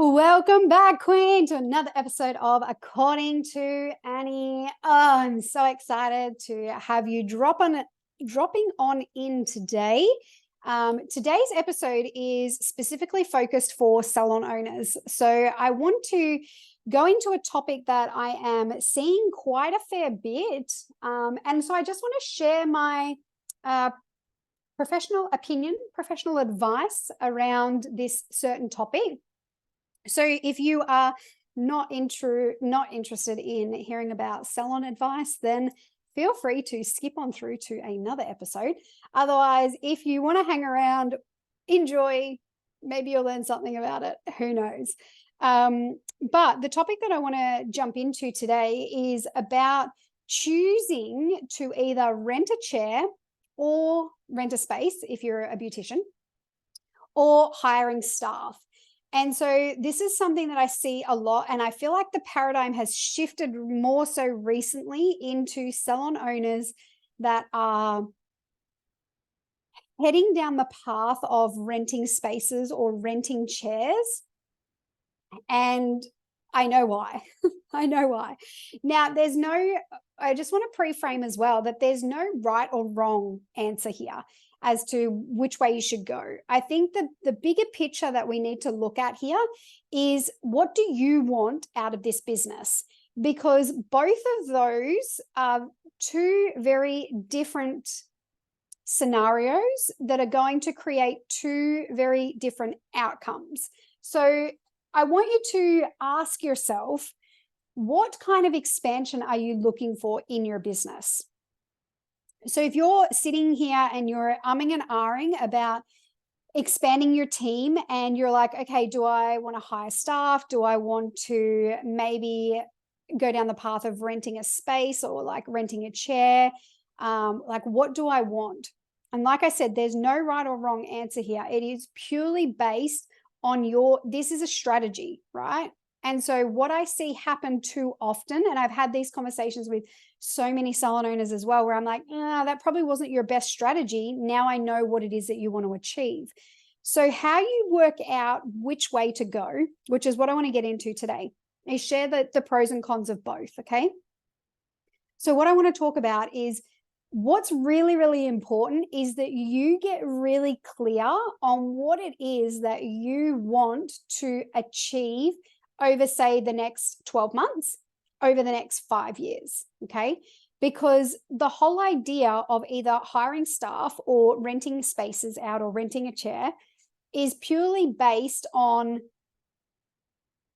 Welcome back, Queen, to another episode of According to Annie. Oh, I'm so excited to have you dropping on in today. Today's episode is specifically focused for salon owners. So I want to go into a topic that I am seeing quite a fair bit. And so I just want to share my professional opinion, professional advice around this certain topic. So if you are not interested in hearing about salon advice, then feel free to skip on through to another episode. Otherwise, if you want to hang around, enjoy, maybe you'll learn something about it. Who knows? But the topic that I want to jump into today is about choosing to either rent a chair or rent a space if you're a beautician, or hiring staff. And so this is something that I see a lot, and I feel like the paradigm has shifted more so recently into salon owners that are heading down the path of renting spaces or renting chairs. And I know why. I know why. Now, I just want to pre-frame as well that there's no right or wrong answer here as to which way you should go. I think that the bigger picture that we need to look at here is, what do you want out of this business? Because both of those are two very different scenarios that are going to create two very different outcomes. So I want you to ask yourself, what kind of expansion are you looking for in your business? So if you're sitting here and you're umming and ahhing about expanding your team, and you're like, okay, do I want to hire staff? Do I want to maybe go down the path of renting a space or like renting a chair? Like, what do I want? And like I said, there's no right or wrong answer here. It is purely based on this is a strategy, right? And so what I see happen too often, and I've had these conversations with so many salon owners as well, where I'm like, that probably wasn't your best strategy. Now I know what it is that you want to achieve. So how you work out which way to go, which is what I want to get into today, is share the pros and cons of both, okay? So what I want to talk about is, what's really, really important is that you get really clear on what it is that you want to achieve over, say, the next 12 months, over the next 5 years, okay? Because the whole idea of either hiring staff or renting spaces out or renting a chair is purely based on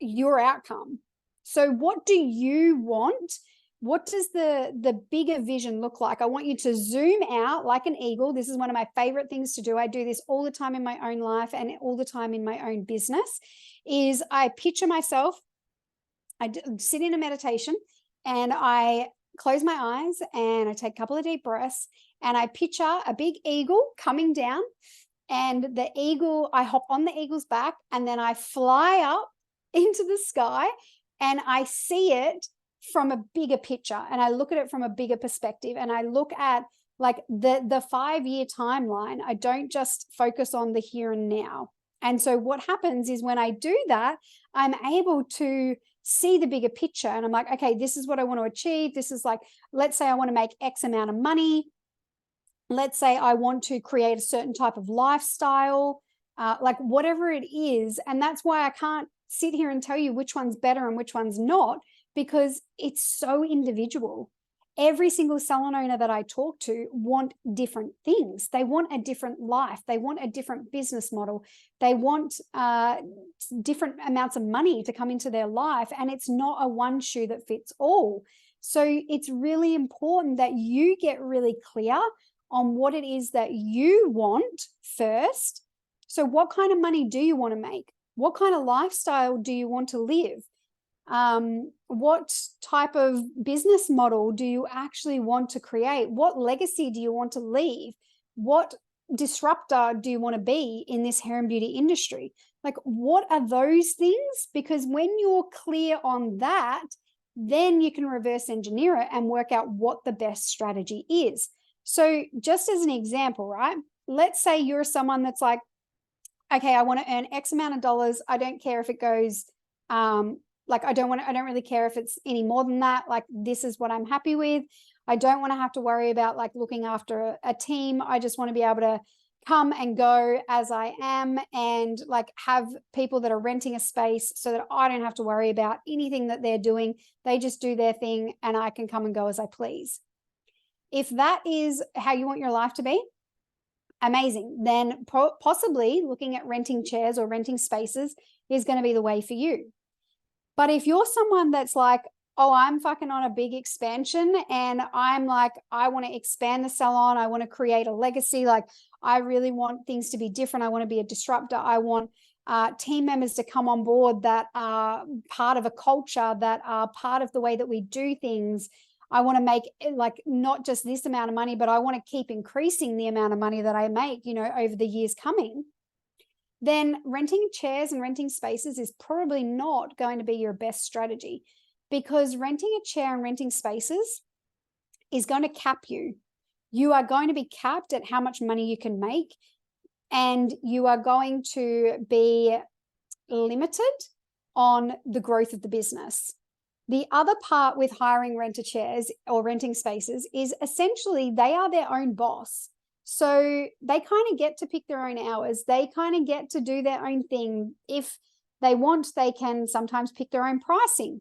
your outcome. So what do you want? What does the bigger vision look like? I want you to zoom out like an eagle. This is one of my favorite things to do. I do this all the time in my own life and all the time in my own business. Is I picture myself, I sit in a meditation and I close my eyes and I take a couple of deep breaths and I picture a big eagle coming down, and the eagle, I hop on the eagle's back and then I fly up into the sky and I see it from a bigger picture, and I look at it from a bigger perspective, and I look at like the 5-year timeline. I don't just focus on the here and now. And so what happens is, when I do that, I'm able to see the bigger picture, and I'm like, okay, this is what I want to achieve. This is like, let's say I want to make X amount of money. Let's say I want to create a certain type of lifestyle, like whatever it is. And that's why I can't sit here and tell you which one's better and which one's not, because it's so individual. Every single salon owner that I talk to want different things. They want a different life. They want a different business model. They want different amounts of money to come into their life. And it's not a one shoe that fits all. So it's really important that you get really clear on what it is that you want first. So what kind of money do you want to make? What kind of lifestyle do you want to live? What type of business model do you actually want to create? What legacy do you want to leave? What disruptor do you want to be in this hair and beauty industry? Like, what are those things? Because when you're clear on that, then you can reverse engineer it and work out what the best strategy is. So just as an example, right? Let's say you're someone that's like, okay, I want to earn X amount of dollars. I don't care if it goes, like, I don't really care if it's any more than that. Like, this is what I'm happy with. I don't want to have to worry about like looking after a team. I just want to be able to come and go as I am, and like have people that are renting a space so that I don't have to worry about anything that they're doing. They just do their thing and I can come and go as I please. If that is how you want your life to be, amazing. Then possibly looking at renting chairs or renting spaces is going to be the way for you. But if you're someone that's like, oh, I'm fucking on a big expansion and I'm like, I want to expand the salon, I want to create a legacy, like I really want things to be different, I want to be a disruptor, I want team members to come on board that are part of a culture, that are part of the way that we do things. I want to make like not just this amount of money, but I want to keep increasing the amount of money that I make, you know, over the years coming. Then renting chairs and renting spaces is probably not going to be your best strategy, because renting a chair and renting spaces is going to cap you. You are going to be capped at how much money you can make, and you are going to be limited on the growth of the business. The other part with hiring renter chairs or renting spaces is essentially they are their own boss. So they kind of get to pick their own hours. They kind of get to do their own thing. If they want, they can sometimes pick their own pricing.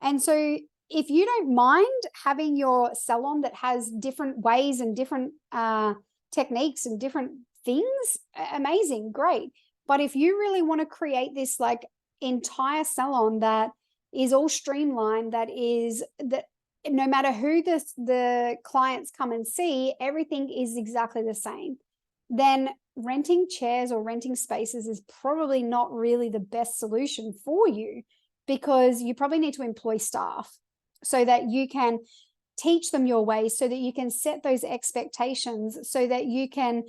And so if you don't mind having your salon that has different ways and different techniques and different things, amazing, great. But if you really want to create this like entire salon that is all streamlined, that no matter who the clients come and see, everything is exactly the same, then renting chairs or renting spaces is probably not really the best solution for you, because you probably need to employ staff so that you can teach them your ways, so that you can set those expectations, so that you can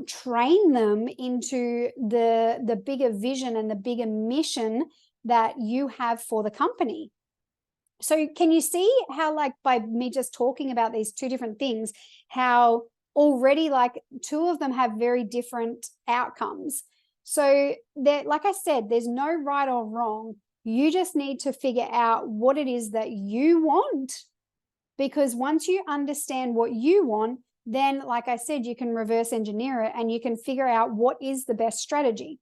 train them into the bigger vision and the bigger mission that you have for the company. So can you see how, like, by me just talking about these two different things, how already like two of them have very different outcomes? So that, like I said, there's no right or wrong. You just need to figure out what it is that you want, because once you understand what you want, then, like I said, you can reverse engineer it and you can figure out what is the best strategy.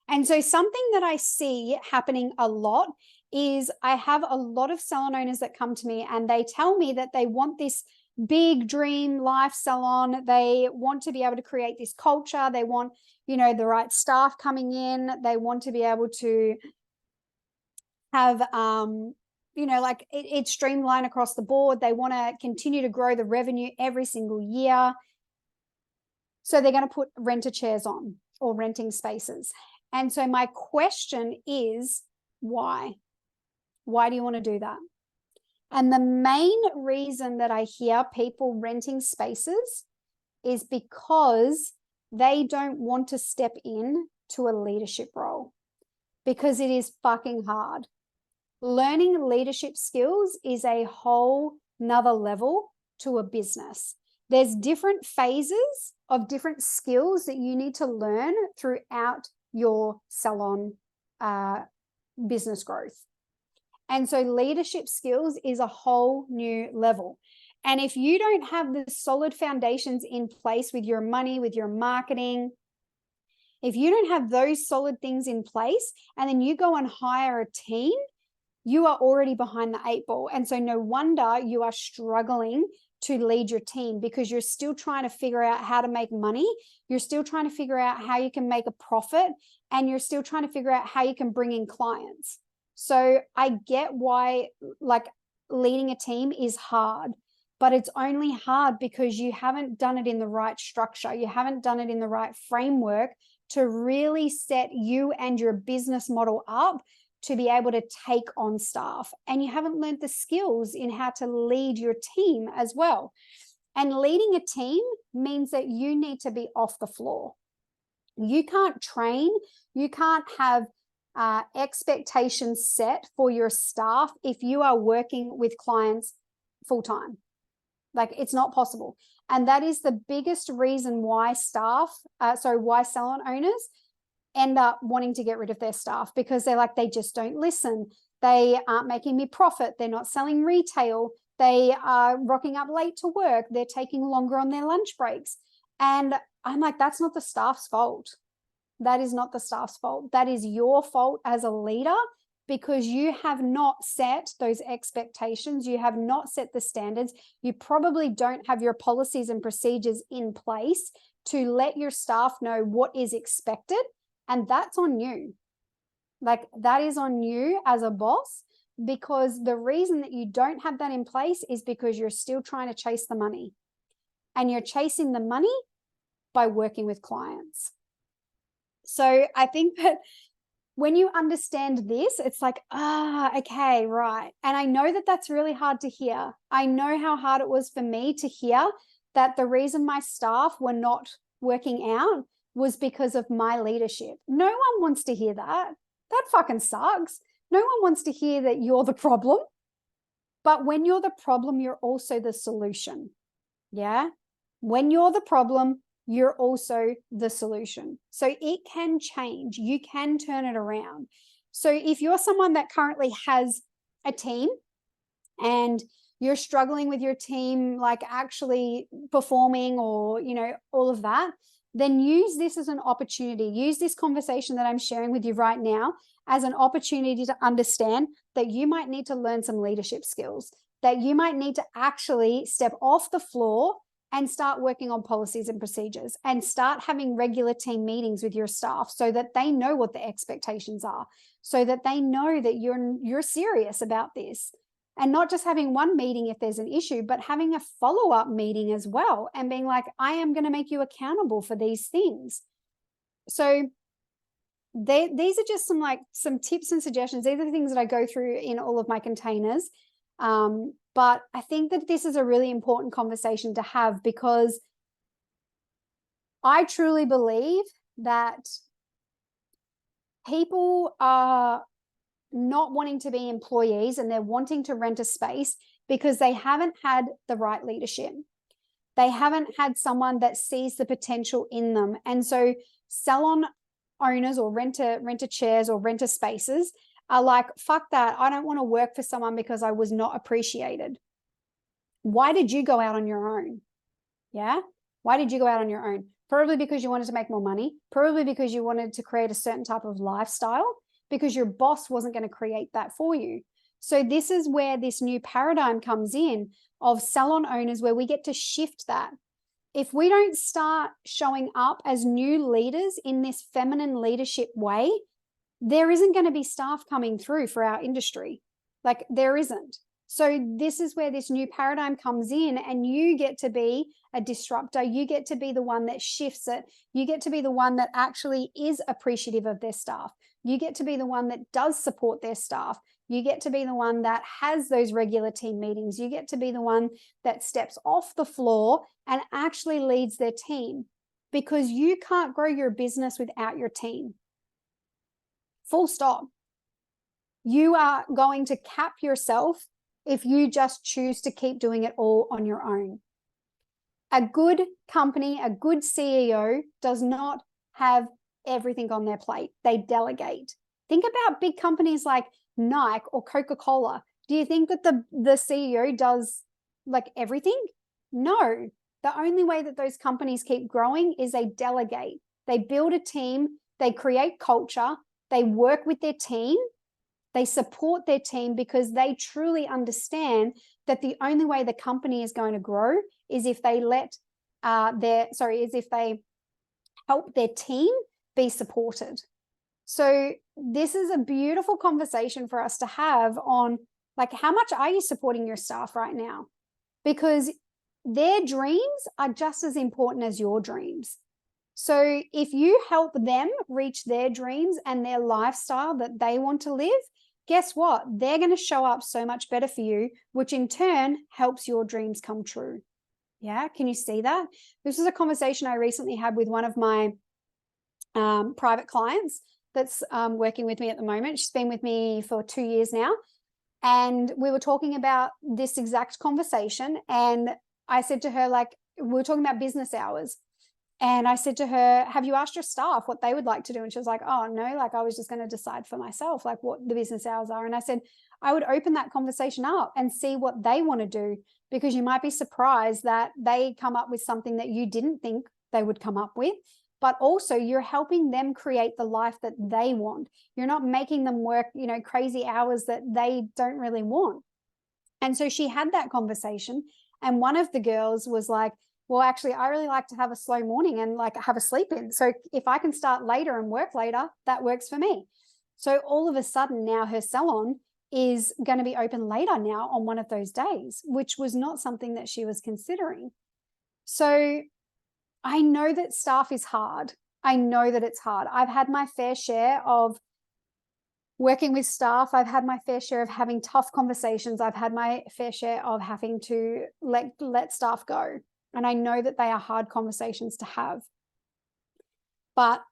And so something that I see happening a lot is I have a lot of salon owners that come to me and they tell me that they want this big dream life salon. They want to be able to create this culture. They want, you know, the right staff coming in. They want to be able to have, you know, like it's streamlined across the board. They want to continue to grow the revenue every single year. So they're going to put renter chairs on or renting spaces. And so my question is, why? Why do you want to do that? And the main reason that I hear people renting spaces is because they don't want to step in to a leadership role, because it is fucking hard. Learning leadership skills is a whole nother level to a business. There's different phases of different skills that you need to learn throughout your salon business growth. And so leadership skills is a whole new level. And if you don't have the solid foundations in place with your money, with your marketing, if you don't have those solid things in place, and then you go and hire a team, you are already behind the 8 ball. And so no wonder you are struggling to lead your team, because you're still trying to figure out how to make money. You're still trying to figure out how you can make a profit, and you're still trying to figure out how you can bring in clients. So I get why, like, leading a team is hard, but it's only hard because you haven't done it in the right structure. You haven't done it in the right framework to really set you and your business model up to be able to take on staff. And you haven't learned the skills in how to lead your team as well. And leading a team means that you need to be off the floor. You can't train, you can't have expectations set for your staff if you are working with clients full-time. Like, it's not possible. And that is the biggest reason why why salon owners end up wanting to get rid of their staff, because they're like, they just don't listen. They aren't making me profit. They're not selling retail. They are rocking up late to work. They're taking longer on their lunch breaks. And I'm like, that's not the staff's fault. That is not the staff's fault. That is your fault as a leader, because you have not set those expectations. You have not set the standards. You probably don't have your policies and procedures in place to let your staff know what is expected. And that's on you. Like, that is on you as a boss, because the reason that you don't have that in place is because you're still trying to chase the money, and you're chasing the money by working with clients. So I think that when you understand this, it's like, okay, right. And I know that that's really hard to hear. I know how hard it was for me to hear that the reason my staff were not working out was because of my leadership. No one wants to hear that. That fucking sucks. No one wants to hear that you're the problem. But when you're the problem, you're also the solution. Yeah? When you're the problem, you're also the solution. So it can change. You can turn it around. So if you're someone that currently has a team and you're struggling with your team, like actually performing, or, you know, all of that, then use this as an opportunity. Use this conversation that I'm sharing with you right now as an opportunity to understand that you might need to learn some leadership skills, that you might need to actually step off the floor and start working on policies and procedures, and start having regular team meetings with your staff so that they know what the expectations are, so that they know that you're serious about this. And not just having one meeting if there's an issue, but having a follow-up meeting as well, and being like, I am going to make you accountable for these things. So these are just some tips and suggestions. These are the things that I go through in all of my containers. But I think that this is a really important conversation to have, because I truly believe that people are not wanting to be employees, and they're wanting to rent a space because they haven't had the right leadership. They haven't had someone that sees the potential in them. And so salon owners or renter chairs or renter spaces are like, fuck that. I don't want to work for someone because I was not appreciated. Why did you go out on your own? Yeah. Why did you go out on your own? Probably because you wanted to make more money. Probably because you wanted to create a certain type of lifestyle, because your boss wasn't going to create that for you. So this is where this new paradigm comes in of salon owners, where we get to shift that. If we don't start showing up as new leaders in this feminine leadership way, there isn't going to be staff coming through for our industry. Like, there isn't. So this is where this new paradigm comes in, and you get to be a disruptor. You get to be the one that shifts it. You get to be the one that actually is appreciative of their staff. You get to be the one that does support their staff. You get to be the one that has those regular team meetings. You get to be the one that steps off the floor and actually leads their team, because you can't grow your business without your team. Full stop. You are going to cap yourself if you just choose to keep doing it all on your own. A good company, a good CEO does not have everything on their plate. They delegate. Think about big companies like Nike or Coca-Cola. Do you think that the CEO does like everything? No. The only way that those companies keep growing is they delegate. They build a team, they create culture, they work with their team, they support their team, because they truly understand that the only way the company is going to grow is if they help their team be supported. So this is a beautiful conversation for us to have on, like, how much are you supporting your staff right now? Because their dreams are just as important as your dreams. So if you help them reach their dreams and their lifestyle that they want to live, guess what? They're going to show up so much better for you, which in turn helps your dreams come true. Yeah, can you see that? This is a conversation I recently had with one of my private clients that's working with me at the moment. She's been with me for 2 years now. And we were talking about this exact conversation. And I said to her, like, we were talking about business hours. And I said to her, have you asked your staff what they would like to do? And she was like, oh, no, like I was just going to decide for myself, like what the business hours are. And I said, I would open that conversation up and see what they want to do, because you might be surprised that they come up with something that you didn't think they would come up with. But also you're helping them create the life that they want. You're not making them work, crazy hours that they don't really want. And so she had that conversation. And one of the girls was like, well, actually, I really like to have a slow morning and like have a sleep in. So if I can start later and work later, that works for me. So all of a sudden now her salon is going to be open later now on one of those days, which was not something that she was considering. So I know that staff is hard. I know that it's hard. I've had my fair share of working with staff. I've had my fair share of having tough conversations. I've had my fair share of having to let staff go. And I know that they are hard conversations to have. But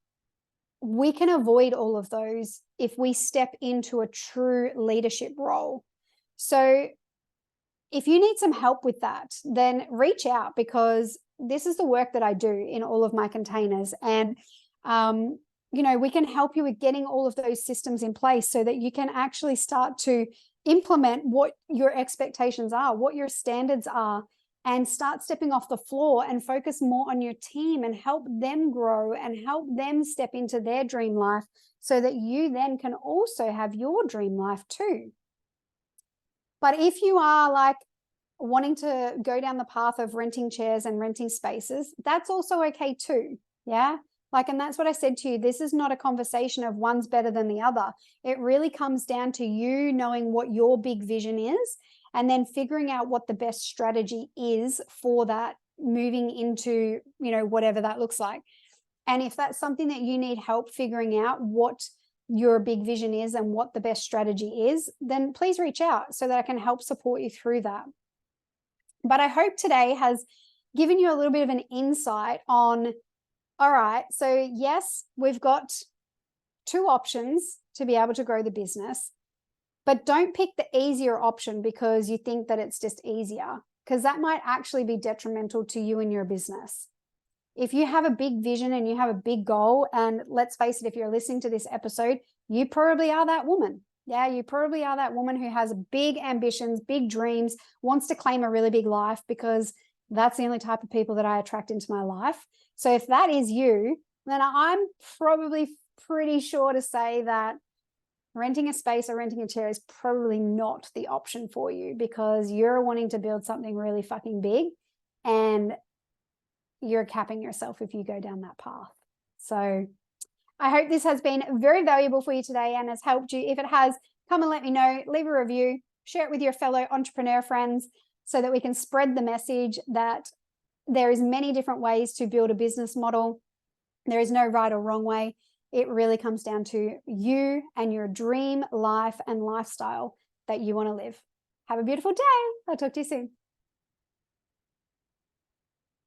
we can avoid all of those if we step into a true leadership role. So if you need some help with that, then reach out, because this is the work that I do in all of my containers. And, we can help you with getting all of those systems in place so that you can actually start to implement what your expectations are, what your standards are, and start stepping off the floor and focus more on your team and help them grow and help them step into their dream life, so that you then can also have your dream life too. But if you are like wanting to go down the path of renting chairs and renting spaces, that's also okay too. Yeah. And that's what I said to you. This is not a conversation of one's better than the other. It really comes down to you knowing what your big vision is, and then figuring out what the best strategy is for that, moving into, whatever that looks like. And if that's something that you need help figuring out what your big vision is and what the best strategy is, then please reach out so that I can help support you through that. But I hope today has given you a little bit of an insight on, all right, so yes, we've got two options to be able to grow the business, but don't pick the easier option because you think that it's just easier, because that might actually be detrimental to you and your business. If you have a big vision and you have a big goal, and let's face it, if you're listening to this episode, you probably are that woman. Yeah, you probably are that woman who has big ambitions, big dreams, wants to claim a really big life, because that's the only type of people that I attract into my life. So if that is you, then I'm probably pretty sure to say that renting a space or renting a chair is probably not the option for you, because you're wanting to build something really fucking big and you're capping yourself if you go down that path. So I hope this has been very valuable for you today and has helped you. If it has, come and let me know, leave a review, share it with your fellow entrepreneur friends so that we can spread the message that there is many different ways to build a business model. There is no right or wrong way. It really comes down to you and your dream life and lifestyle that you want to live. Have a beautiful day. I'll talk to you soon.